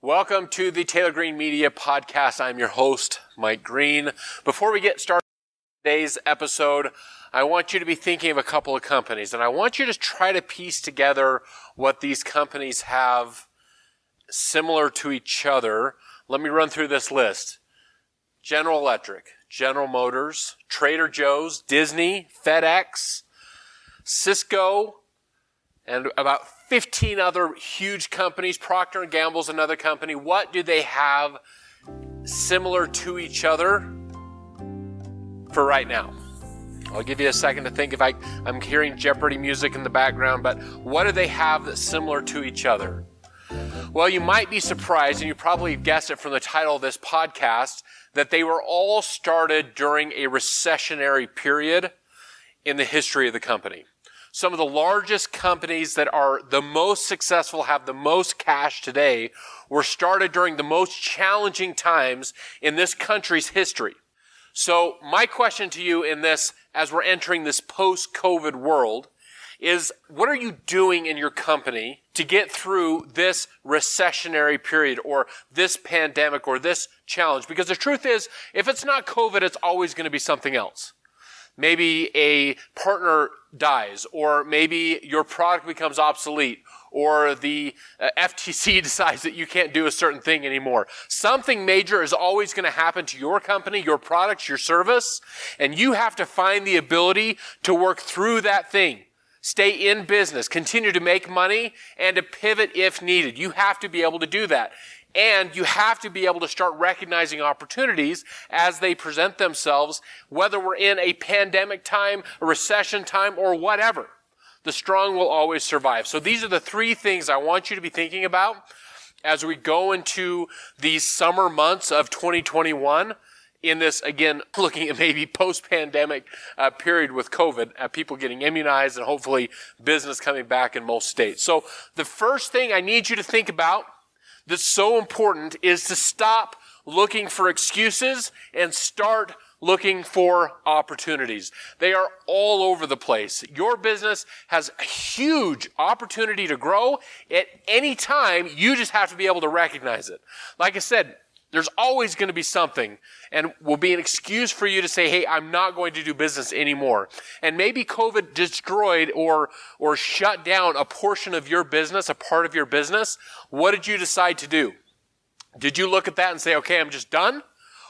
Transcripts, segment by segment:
Welcome to the Taylor Green Media Podcast. I'm your host, Mike Green. Before we get started with today's episode, I want you to be thinking of a couple of companies, and I want you to try to piece together what these companies have similar to each other. Let me run through this list. General Electric, General Motors, Trader Joe's, Disney, FedEx, Cisco, and about 15 other huge companies. Procter & Gamble's another company. What do they have similar to each other for right now? I'll give you a second to think. I'm hearing Jeopardy music in the background, but what do they have that's similar to each other? Well, you might be surprised, and you probably guessed it from the title of this podcast, that they were all started during a recessionary period in the history of the company. Some of the largest companies that are the most successful, have the most cash today, were started during the most challenging times in this country's history. So my question to you in this, as we're entering this post-COVID world, is what are you doing in your company to get through this recessionary period or this pandemic or this challenge? Because the truth is, if it's not COVID, it's always going to be something else. Maybe a partner dies, or maybe your product becomes obsolete, or the FTC decides that you can't do a certain thing anymore. Something major is always going to happen to your company, your products, your service, and you have to find the ability to work through that thing. Stay in business, continue to make money, and to pivot if needed. You have to be able to do that. And you have to be able to start recognizing opportunities as they present themselves, whether we're in a pandemic time, a recession time, or whatever. The strong will always survive. So these are the three things I want you to be thinking about as we go into these summer months of 2021. In this, again, looking at maybe post-pandemic period with COVID, people getting immunized and hopefully business coming back in most states. So the first thing I need you to think about that's so important is to stop looking for excuses and start looking for opportunities. They are all over the place. Your business has a huge opportunity to grow at any time. You just have to be able to recognize it. Like I said, there's always going to be something, and will be an excuse for you to say, hey, I'm not going to do business anymore. And maybe COVID destroyed or shut down a portion of your business, a part of your business. What did you decide to do? Did you look at that and say, okay, I'm just done?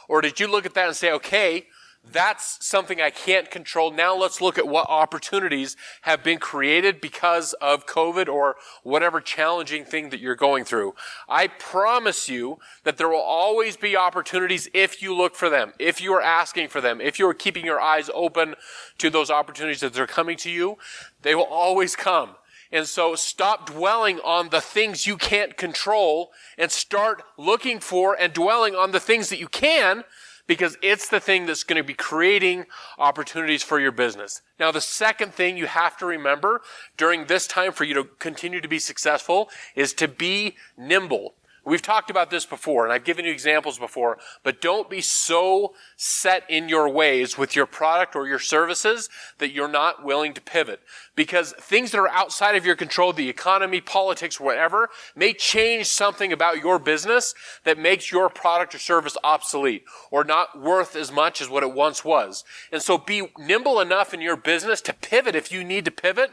Or did you look at that and say, okay, that's something I can't control. Now let's look at what opportunities have been created because of COVID or whatever challenging thing that you're going through. I promise you that there will always be opportunities if you look for them, if you are asking for them, if you are keeping your eyes open to those opportunities that are coming to you. They will always come. And so stop dwelling on the things you can't control and start looking for and dwelling on the things that you can, because it's the thing that's going to be creating opportunities for your business. Now, the second thing you have to remember during this time for you to continue to be successful is to be nimble. We've talked about this before, and I've given you examples before, but don't be so set in your ways with your product or your services that you're not willing to pivot. Because things that are outside of your control, the economy, politics, whatever, may change something about your business that makes your product or service obsolete or not worth as much as what it once was. And so be nimble enough in your business to pivot if you need to pivot,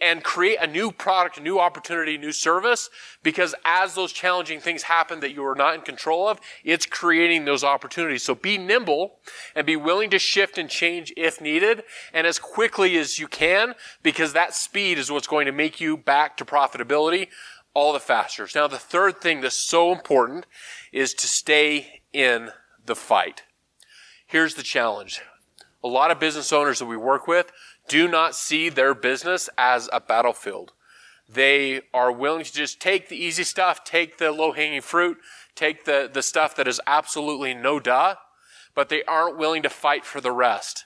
and create a new product, a new opportunity, a new service, because as those challenging things happen that you are not in control of, it's creating those opportunities. So be nimble and be willing to shift and change if needed, and as quickly as you can, because that speed is what's going to make you back to profitability all the faster. Now, the third thing that's so important is to stay in the fight. Here's the challenge. A lot of business owners that we work with do not see their business as a battlefield. They are willing to just take the easy stuff, take the low-hanging fruit, take the stuff that is absolutely no duh, but they aren't willing to fight for the rest.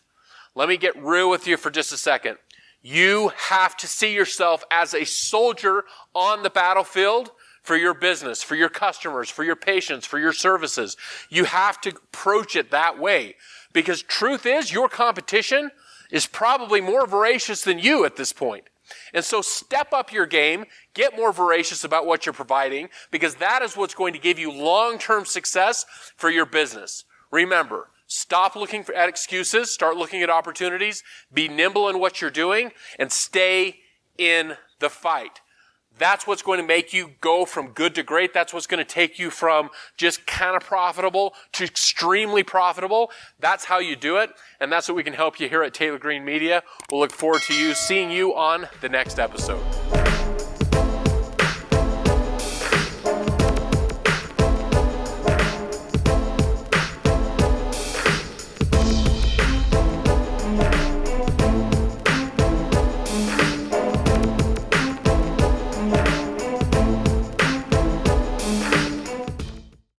Let me get real with you for just a second. You have to see yourself as a soldier on the battlefield for your business, for your customers, for your patients, for your services. You have to approach it that way, because truth is your competition is probably more voracious than you at this point. And so step up your game, get more voracious about what you're providing, because that is what's going to give you long-term success for your business. Remember, stop looking at excuses, start looking at opportunities, be nimble in what you're doing, and stay in the fight. That's what's going to make you go from good to great. That's what's going to take you from just kind of profitable to extremely profitable. That's how you do it, and that's what we can help you here at Taylor Green Media. We'll look forward to seeing you on the next episode.